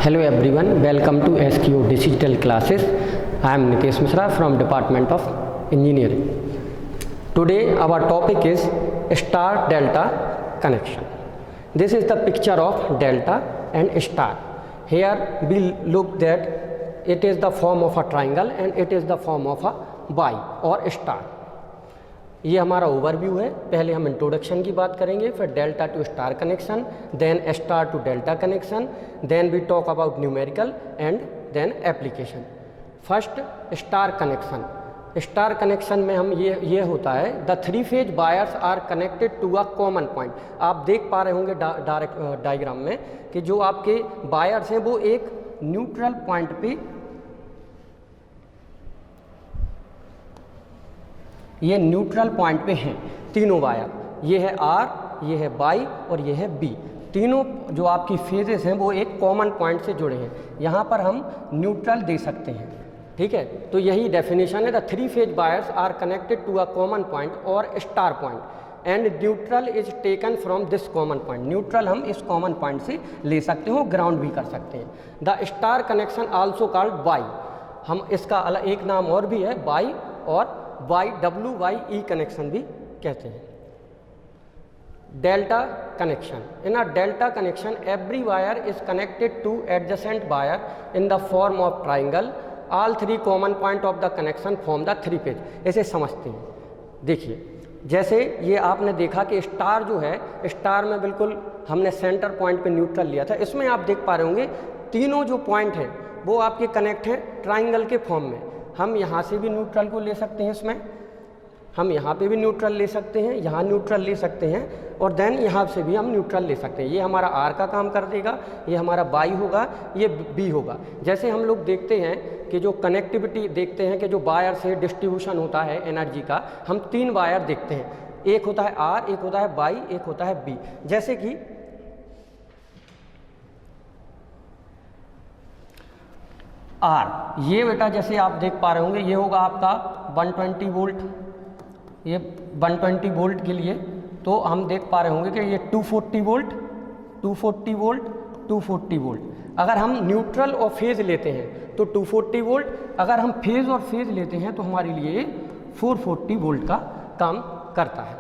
Hello everyone, welcome to SQO Digital Classes. I am Nitesh Mishra from Department of Engineering. Today our topic is star delta connection. This is the picture of delta and star. Here we look that it is the form of a triangle and it is the form of a Y or star. ये हमारा overview है. पहले हम introduction की बात करेंगे, फिर delta to star connection, then star to delta connection, then we talk about numerical and then application. First star connection. Star connection में हम ये होता है the three phase wires are connected to a common point. आप देख पा रहे होंगे डायग्राम में कि जो आपके वायर्स हैं वो एक न्यूट्रल पॉइंट पे, ये न्यूट्रल पॉइंट पे हैं तीनों वायर. ये है आर, ये है वाई और ये है बी. तीनों जो आपकी फेजेस हैं वो एक कॉमन पॉइंट से जुड़े हैं. यहाँ पर हम न्यूट्रल दे सकते हैं. ठीक है, तो यही डेफिनेशन है. The three phase wires are connected to a common point और star point and neutral is taken from this common point. Neutral हम इस कॉमन पॉइंट से ले सकते हो, ग्राउंड भी कर सकते हैं. The star connection also called Y. हम इसका अलग एक नाम और भी है वाई, और YWYE कनेक्शन भी कहते हैं. Delta connection. In a delta connection every wire is connected two adjacent wire in the form of triangle. All three common point of the connection form the three phase. ऐसे समझते हैं. देखिए, जैसे ये आपने देखा कि स्टार जो है, स्टार में बिल्कुल हमने सेंटर पॉइंट पे न्यूट्रल लिया था. इसमें आप देख पा रहे होंगे तीनों जो पॉइंट हैं वो आपके कनेक्ट हैं ट्राइंगल के फॉर्म में. हम यहाँ से भी न्यूट्रल को ले सकते हैं, इसमें हम यहाँ पे भी न्यूट्रल ले सकते हैं, यहाँ न्यूट्रल ले सकते हैं, और देन यहाँ से भी हम न्यूट्रल ले सकते हैं. ये हमारा आर का काम कर देगा, ये हमारा वाई होगा, ये बी होगा. जैसे हम लोग देखते हैं कि जो कनेक्टिविटी देखते हैं कि जो वायर से डिस्ट्रीब्यूशन होता है एनर्जी का, हम तीन वायर देखते हैं. एक होता है आर, एक होता है वाई, एक होता है बी. जैसे कि आर, ये बेटा जैसे आप देख पा रहे होंगे ये होगा आपका 120 वोल्ट. ये 120 वोल्ट के लिए तो हम देख पा रहे होंगे कि ये 240 वोल्ट, 240 वोल्ट, 240 वोल्ट. अगर हम न्यूट्रल और फेज लेते हैं तो 240 वोल्ट, अगर हम फेज और फेज लेते हैं तो हमारे लिए 440 वोल्ट का काम करता है.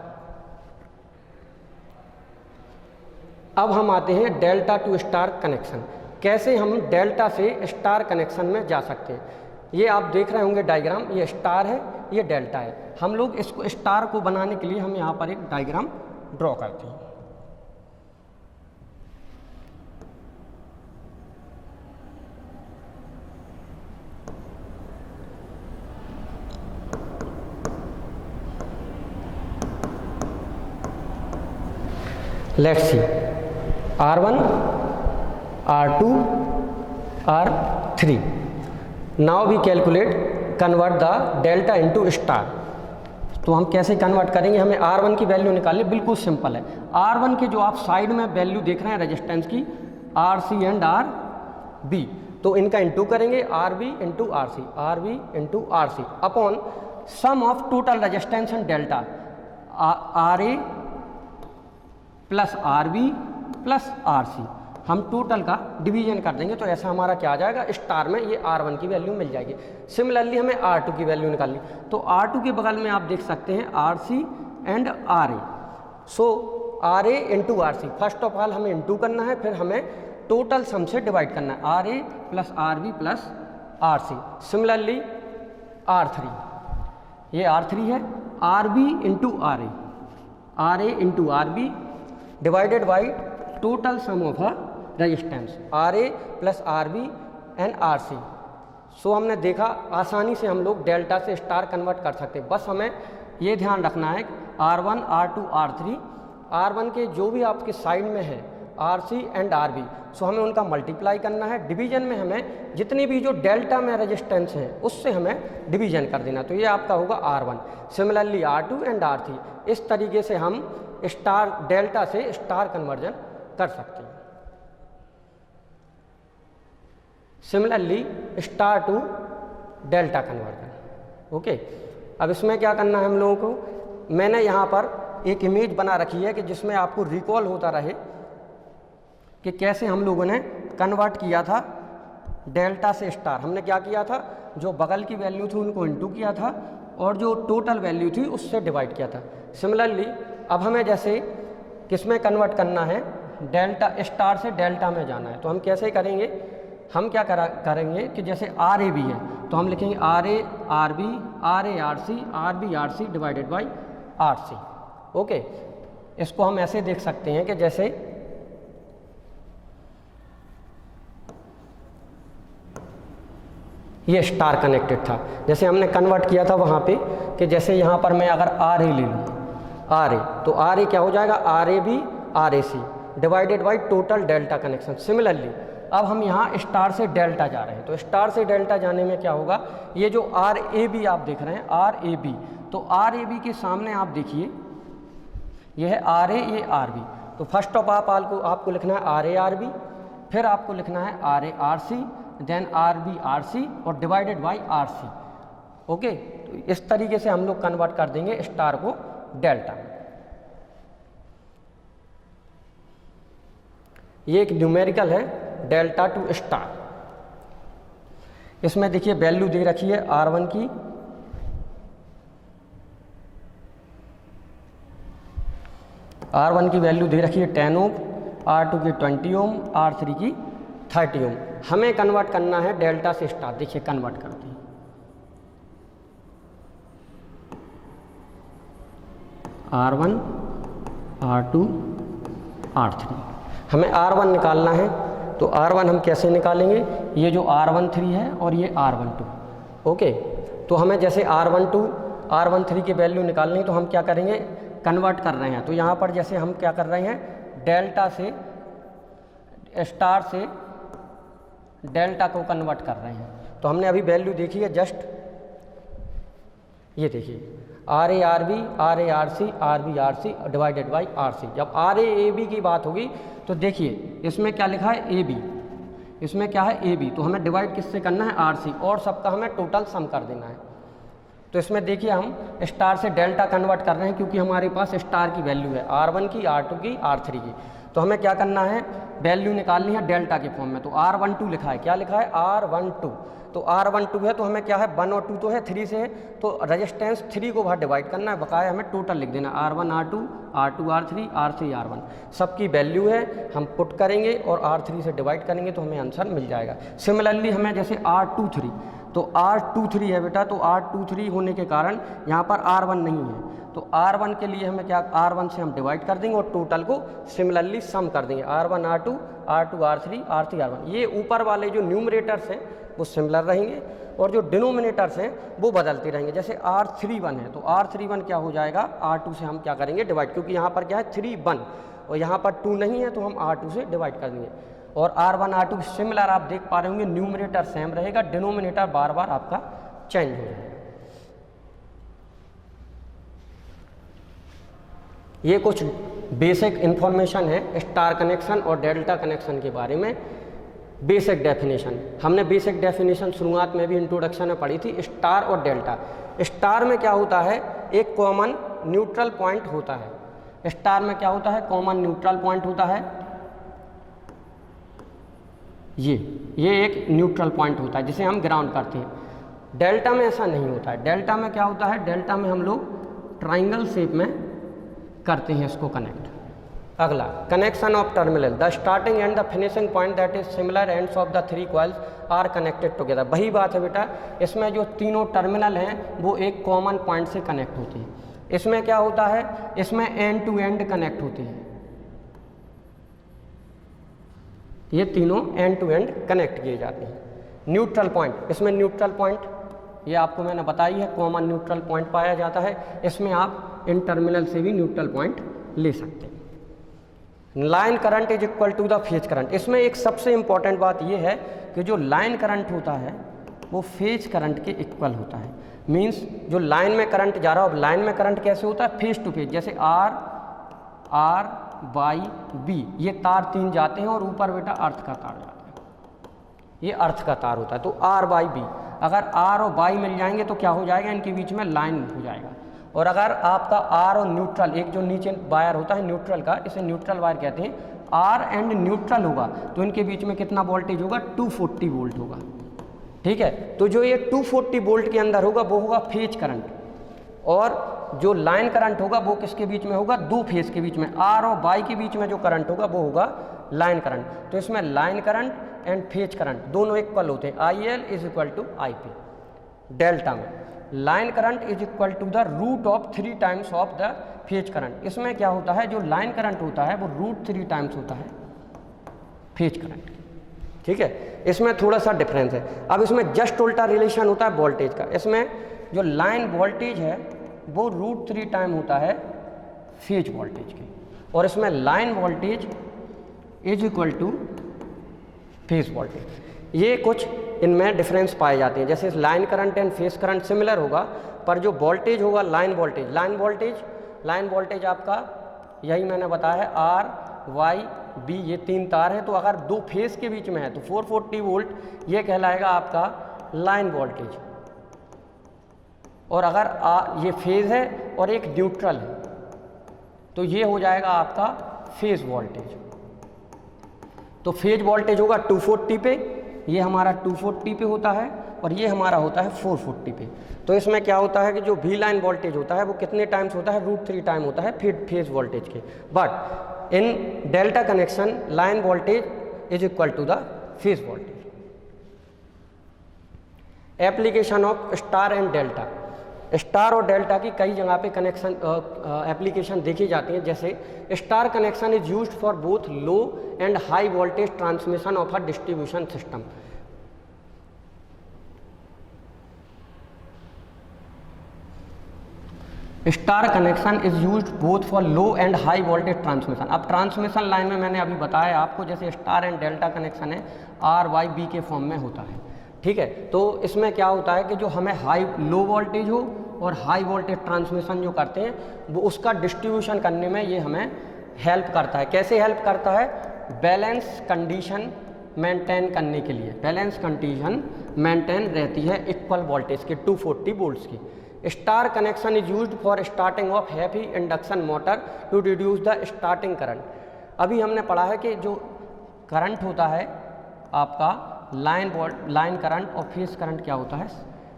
अब हम आते हैं डेल्टा टू स्टार कनेक्शन. कैसे हम डेल्टा से स्टार कनेक्शन में जा सकते हैं. ये आप देख रहे होंगे डायग्राम, ये स्टार है, ये डेल्टा है. हम लोग इसको स्टार को बनाने के लिए हम यहाँ पर एक डायग्राम ड्रॉ करते हैं. Let's see R1, R2, R3. Now we calculate convert the delta into star. तो हम कैसे कन्वर्ट करेंगे, हमें R1 की वैल्यू निकालनी. बिल्कुल सिंपल है. R1 के जो आप साइड में वैल्यू देख रहे हैं रेजिस्टेंस की, RC एंड RB, तो इनका इंटू करेंगे RB into RC, RB into RC upon sum of total resistance and delta RA plus RB plus RC. हम टोटल का डिवीजन कर देंगे तो ऐसा हमारा क्या आ जाएगा, स्टार में ये R1 की वैल्यू मिल जाएगी. सिमिलरली हमें R2 की वैल्यू निकालनी, तो R2 के बगल में आप देख सकते हैं RC and RA. So RA into RC, first of all हमें इंटू करना है, फिर हमें टोटल सम से डिवाइड करना है, RA plus RB plus RC. Similarly R3, ये R3 है, RB into RA, RA into RB divided by total sum of a resistance RA plus RB and RC. सो हमने देखा आसानी से हम लोग डेल्टा से स्टार कन्वर्ट कर सकते हैं. बस हमें ये ध्यान रखना है R1, R2, R3, R1 के जो भी आपके साइड में है RC एंड RB, सो हमें उनका मल्टीप्लाई करना है. डिवीजन में हमें जितनी भी जो डेल्टा में रेजिस्टेंस है उससे हमें डिवीजन कर देना, तो ये आपका होगा R1. Similarly R2 and R3. इस तरीके से हम स्टार डेल्टा से स्टार कन्वर्जन कर सकते हैं. Similarly star to delta conversion. Okay, अब इसमें क्या करना है हम लोगों को, मैंने यहाँ पर एक इमेज बना रखी है कि जिसमें आपको रिकॉल होता रहे कि कैसे हम लोगों ने कन्वर्ट किया था डेल्टा से स्टार। हमने क्या किया था, जो बगल की वैल्यू थी उनको इंटू किया था और जो टोटल वैल्यू थी उससे डिवाइड किया था। सिमिलरली अब हमें जैसे किस में कन्वर्ट करना है, डेल्टा स्टार से डेल्टा में जाना है, तो हम कैसे करेंगे, हम क्या करेंगे कि जैसे आर ए बी है तो हम लिखेंगे R A R B R C divided by R C. Okay, इसको हम ऐसे देख सकते हैं कि जैसे ये स्टार कनेक्टेड था, जैसे हमने कन्वर्ट किया था वहाँ पे कि जैसे यहाँ पर मैं अगर आर ए ले लूँ, आर ए, तो आर ए क्या हो जाएगा, R A B R A C divided by total delta connection. Similarly अब हम यहाँ स्टार से डेल्टा जा रहे हैं, तो स्टार से डेल्टा जाने में क्या होगा, ये जो आर ए बी आप देख रहे हैं आर ए बी, तो आर ए बी के सामने आप देखिए ये है आर ए, ये आर बी, तो फर्स्ट ऑफ आपको लिखना है आर ए आर बी, फिर आपको लिखना है R A R C, then R B R C और divided by R C. Okay, तो इस तरीके से हम लोग कन्वर्ट कर देंगे स्टार को डेल्टा। ये एक न्यूमेरिकल है डेल्टा टू स्टार। इसमें देखिए वैल्यू दे रखी है R1 की, R1 की वैल्यू दे रखी है 10 ओम, R2 की 20 ओम, R3 की 30 ओम। हमें कन्वर्ट करना है डेल्टा से स्टार। देखिए कन्वर्ट करते हैं, R1 R2 R3, हमें R1 निकालना है, तो R1 हम कैसे निकालेंगे, ये जो R13 है और ये R12। ओके, तो हमें जैसे R12 R13 की वैल्यू निकालनी है तो हम क्या करेंगे, कन्वर्ट कर रहे हैं, तो यहाँ पर जैसे हम क्या कर रहे हैं, डेल्टा से स्टार से डेल्टा को कन्वर्ट कर रहे हैं। तो हमने अभी वैल्यू देखी है जस्ट, ये देखिए R A R B R B R C divided by R C. जब आर ए बी की बात होगी तो देखिए इसमें क्या लिखा है ए बी, इसमें क्या है ए बी, तो हमें डिवाइड किससे करना है, आर सी, और सबका हमें टोटल सम कर देना है। तो इसमें देखिए हम स्टार से डेल्टा कन्वर्ट कर रहे हैं क्योंकि हमारे पास स्टार की वैल्यू है R1 की, R2 की, R3 की, तो हमें क्या करना है, वैल्यू निकालनी है डेल्टा के फॉर्म में। तो R12 लिखा है, क्या लिखा है, R12, तो R12 है तो हमें क्या है 1 और 2 तो है, 3 से है, तो रेजिस्टेंस 3 को बाहर डिवाइड करना है, बकाया हमें टोटल लिख देना R1 R2 R2 R3 R3 R1, सबकी वैल्यू है, हम पुट करेंगे और R3 से डिवाइड करेंगे तो हमें आंसर मिल जाएगा। सिमिलरली हमें जैसे R23, तो R23 है बेटा, तो R23 होने के कारण यहाँ पर R1 नहीं है, तो R1 के लिए हमें क्या, R1 से हम डिवाइड कर देंगे और टोटल को सिमिलरली सम कर देंगे, R1 R2 R2 R3 R3 R1। ये ऊपर वाले जो न्यूमरेटर्स हैं वो सिमिलर रहेंगे और जो डिनोमिनेटर्स हैं वो बदलते रहेंगे। जैसे R31 है तो R31 क्या हो जाएगा, R2 से हम क्या करेंगे डिवाइड, क्योंकि यहाँ पर क्या है 3 1 और यहाँ पर 2 नहीं है तो हम R2 से डिवाइड कर देंगे। और R1 R2 सिमिलर आप देख पा रहे होंगे, न्यूमरेटर सेम रहेगा, डिनोमिनेटर बार बार आपका चेंज हो जाएगा। ये कुछ बेसिक इन्फॉर्मेशन है स्टार कनेक्शन और डेल्टा कनेक्शन के बारे में, बेसिक डेफिनेशन। हमने बेसिक डेफिनेशन शुरुआत में भी इंट्रोडक्शन में पढ़ी थी, स्टार और डेल्टा। स्टार में क्या होता है, एक कॉमन न्यूट्रल पॉइंट होता है। स्टार में क्या होता है, कॉमन न्यूट्रल पॉइंट होता है, ये एक न्यूट्रल पॉइंट होता है जिसे हम ग्राउंड करते हैं। डेल्टा में ऐसा नहीं होता है। डेल्टा में क्या होता है, डेल्टा में हम लोग ट्राइंगल शेप में करते हैं इसको कनेक्ट। अगला, connection of terminal, the starting and the finishing point that is similar ends of the 3 coils are connected together. वही बात है बेटा, इसमें जो तीनों टर्मिनल हैं वो एक कॉमन पॉइंट से कनेक्ट होते हैं। इसमें क्या होता है, इसमें एंड टू एंड कनेक्ट होते हैं, ये तीनों एंड टू एंड कनेक्ट किए जाते हैं। न्यूट्रल पॉइंट, इसमें न्यूट्रल पॉइंट ये आपको मैंने बताई है, कॉमन न्यूट्रल पॉइंट पाया जाता है। इसमें आप इन टर्मिनल से भी न्यूट्रल पॉइंट ले सकते हैं। Line current is equal to the phase current. इसमें एक सबसे इंपॉर्टेंट बात यह है कि जो लाइन करंट होता है वो फेज करंट के इक्वल होता है। मीन्स जो लाइन में करंट जा रहा हो, अब लाइन में करंट कैसे होता है, फेज टू फेज, जैसे आर बाई बी, ये तार 3 जाते हैं और ऊपर बेटा अर्थ का तार जाता है, ये अर्थ का तार होता है। तो आर बाई बी, अगर आर और बाई मिल जाएंगे तो क्या हो जाएगा, इनके बीच में लाइन हो जाएगा। और अगर आपका आर और न्यूट्रल, एक जो नीचे वायर होता है न्यूट्रल का, इसे न्यूट्रल वायर कहते हैं, आर एंड न्यूट्रल होगा तो इनके बीच में कितना वोल्टेज होगा, 240 वोल्ट होगा। ठीक है, तो जो ये 240 वोल्ट के अंदर होगा वो होगा फेज करंट, और जो लाइन करंट होगा वो किसके बीच में होगा, दो फेज के बीच में, आर और वाई के बीच में जो करंट होगा वो होगा लाइन करंट। तो इसमें line current and phase current दोनों इक्वल होते हैं। I L is equal to I P. Delta में line current is equal to the root of 3 times of the phase current. इसमें क्या होता है, जो लाइन करंट होता है वो रूट 3 टाइम्स होता है फेज करंट। ठीक है, इसमें थोड़ा सा डिफरेंस है। अब इसमें जस्ट उल्टा रिलेशन होता है वोल्टेज का। इसमें जो लाइन वोल्टेज है वो रूट 3 टाइम होता है फेज वोल्टेज के, और इसमें line voltage is equal two phase voltage. ये कुछ इनमें डिफरेंस पाए जाते हैं। जैसे line current and phase current similar होगा, पर जो वोल्टेज होगा लाइन वोल्टेज आपका यही मैंने बताया है, आर वाई बी, ये 3 तार हैं। तो अगर 2 फेज के बीच में है तो 440 वोल्ट ये कहलाएगा आपका लाइन वोल्टेज, और अगर ये फेज है और एक न्यूट्रल है तो ये हो जाएगा आपका फेज वोल्टेज। तो फेज वोल्टेज होगा 240 पे, ये हमारा 240 पे होता है, और ये हमारा होता है 440 पे। तो इसमें क्या होता है कि जो वी लाइन वोल्टेज होता है वो कितने टाइम्स होता है, रूट 3 टाइम होता है फेज वोल्टेज के। But in delta connection line voltage is equal to the phase voltage. Application of star and delta. Star और डेल्टा की कई जगह पे कनेक्शन एप्लीकेशन देखी जाती हैं। जैसे star connection is used for both low and high voltage transmission of a distribution system. Star connection is used both for low and high voltage transmission. अब ट्रांसमिशन लाइन में मैंने अभी बताया आपको, जैसे स्टार एंड डेल्टा कनेक्शन है R Y B के form में होता है। ठीक है, तो इसमें क्या होता है कि जो हमें लो वोल्टेज हो और हाई वोल्टेज ट्रांसमिशन जो करते हैं वो उसका डिस्ट्रीब्यूशन करने में ये हमें हेल्प करता है। कैसे हेल्प करता है, बैलेंस कंडीशन मेंटेन करने के लिए। बैलेंस कंडीशन मेंटेन रहती है इक्वल वोल्टेज के 240 वोल्ट्स की। Star connection is used for starting of heavy induction motor to reduce the starting current. अभी हमने पढ़ा है कि जो करंट होता है आपका लाइन करंट और फेज करंट क्या होता है,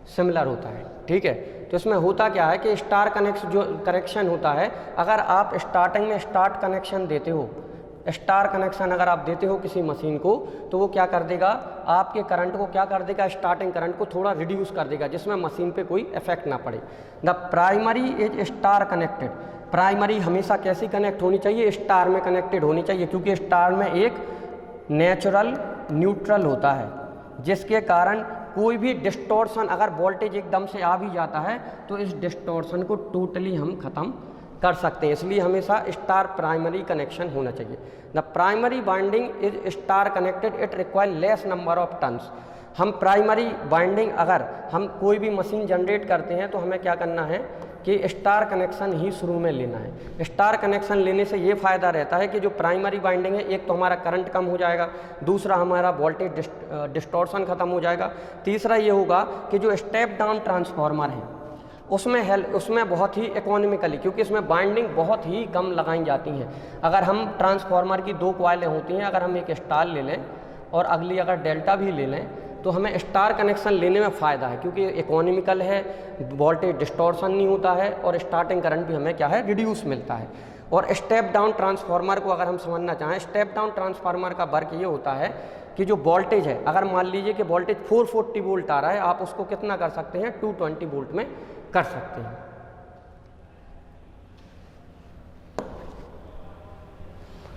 सिमिलर होता है। ठीक है, तो इसमें होता क्या है कि स्टार कनेक्शन होता है, अगर आप स्टार्टिंग में स्टार्ट कनेक्शन देते हो, स्टार कनेक्शन अगर आप देते हो किसी मशीन को, तो वो क्या कर देगा, आपके करंट को क्या कर देगा, स्टार्टिंग करंट को थोड़ा रिड्यूस कर देगा, जिसमें मशीन पे कोई इफेक्ट ना पड़े। The primary is star connected. Primary हमेशा कैसी कनेक्ट होनी चाहिए, स्टार में कनेक्टेड होनी चाहिए, क्योंकि स्टार में एक नेचुरल न्यूट्रल होता है, जिसके कारण कोई भी डिस्टॉर्शन, अगर वोल्टेज एकदम से आ भी जाता है तो इस डिस्टॉर्शन को टोटली हम ख़त्म कर सकते हैं। इसलिए हमेशा स्टार प्राइमरी कनेक्शन होना चाहिए। The primary binding is star connected, it require less number of turns. हम प्राइमरी बाइंडिंग अगर हम कोई भी मशीन जनरेट करते हैं तो हमें क्या करना है कि स्टार कनेक्शन ही शुरू में लेना है। स्टार कनेक्शन लेने से ये फ़ायदा रहता है कि जो प्राइमरी बाइंडिंग है, एक तो हमारा करंट कम हो जाएगा, दूसरा हमारा वोल्टेज डिस्टॉर्शन ख़त्म हो जाएगा, तीसरा ये होगा कि जो स्टेप डाउन ट्रांसफार्मर है उसमें बहुत ही इकोनॉमिकली, क्योंकि इसमें बाइंडिंग बहुत ही कम लगाई जाती हैं। अगर हम ट्रांसफार्मर की 2 कॉइलें होती हैं, अगर हम एक स्टार ले लें और अगली अगर डेल्टा भी ले लें, तो हमें स्टार कनेक्शन लेने में फ़ायदा है, क्योंकि इकोनॉमिकल है, वोल्टेज डिस्टॉर्शन नहीं होता है, और स्टार्टिंग करंट भी हमें क्या है, रिड्यूस मिलता है। और स्टेप डाउन ट्रांसफार्मर को अगर हम समझना चाहें, स्टेप डाउन ट्रांसफार्मर का वर्क ये होता है कि जो वोल्टेज है, अगर मान लीजिए कि वोल्टेज 440 वोल्ट आ रहा है, आप उसको कितना कर सकते हैं, 220 वोल्ट में कर सकते हैं।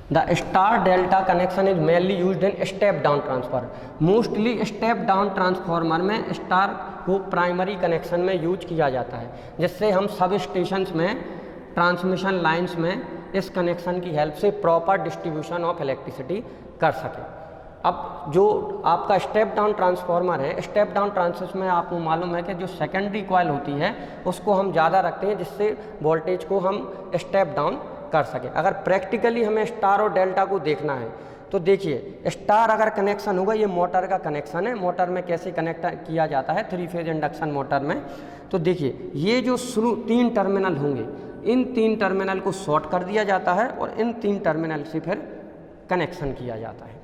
The star delta connection is mainly used in step down transformer. Mostly step down transformer में स्टार को प्राइमरी कनेक्शन में यूज किया जाता है, जिससे हम सब स्टेशंस में, ट्रांसमिशन लाइंस में इस कनेक्शन की हेल्प से प्रॉपर डिस्ट्रीब्यूशन ऑफ इलेक्ट्रिसिटी कर सकें। अब जो आपका स्टेप डाउन ट्रांसफार्मर है, स्टेप डाउन ट्रांसफार्मर में आपको मालूम है कि जो सेकेंडरी कॉइल होती है उसको हम ज़्यादा रखते हैं, जिससे वोल्टेज को हम स्टेप डाउन कर सकें। अगर प्रैक्टिकली हमें स्टार और डेल्टा को देखना है तो देखिए, स्टार अगर कनेक्शन होगा, ये मोटर का कनेक्शन है, मोटर में कैसे कनेक्ट किया जाता है 3 फेज इंडक्शन मोटर में, तो देखिए ये जो शुरू 3 टर्मिनल होंगे, इन 3 टर्मिनल को शॉर्ट कर दिया जाता है और इन 3 टर्मिनल से फिर कनेक्शन किया जाता है।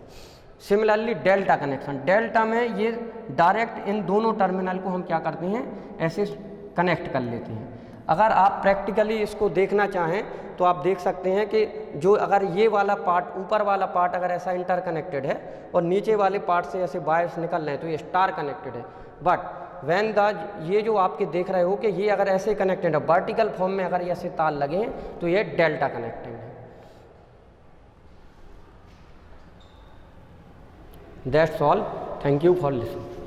सिमिलरली डेल्टा कनेक्शन, डेल्टा में ये डायरेक्ट इन दोनों टर्मिनल को हम क्या करते हैं, ऐसे कनेक्ट कर लेते हैं। अगर आप प्रैक्टिकली इसको देखना चाहें तो आप देख सकते हैं कि जो अगर ये वाला पार्ट, ऊपर वाला पार्ट अगर ऐसा इंटरकनेक्टेड है और नीचे वाले पार्ट से ऐसे वायर्स निकल रहे हैं तो ये स्टार कनेक्टेड है। बट व्हेन ये जो आपके देख रहे हो कि ये अगर ऐसे कनेक्टेड है, वर्टिकल फॉर्म में अगर ऐसे तार लगे हैं तो ये डेल्टा कनेक्टेड है। That's all, thank you for listening.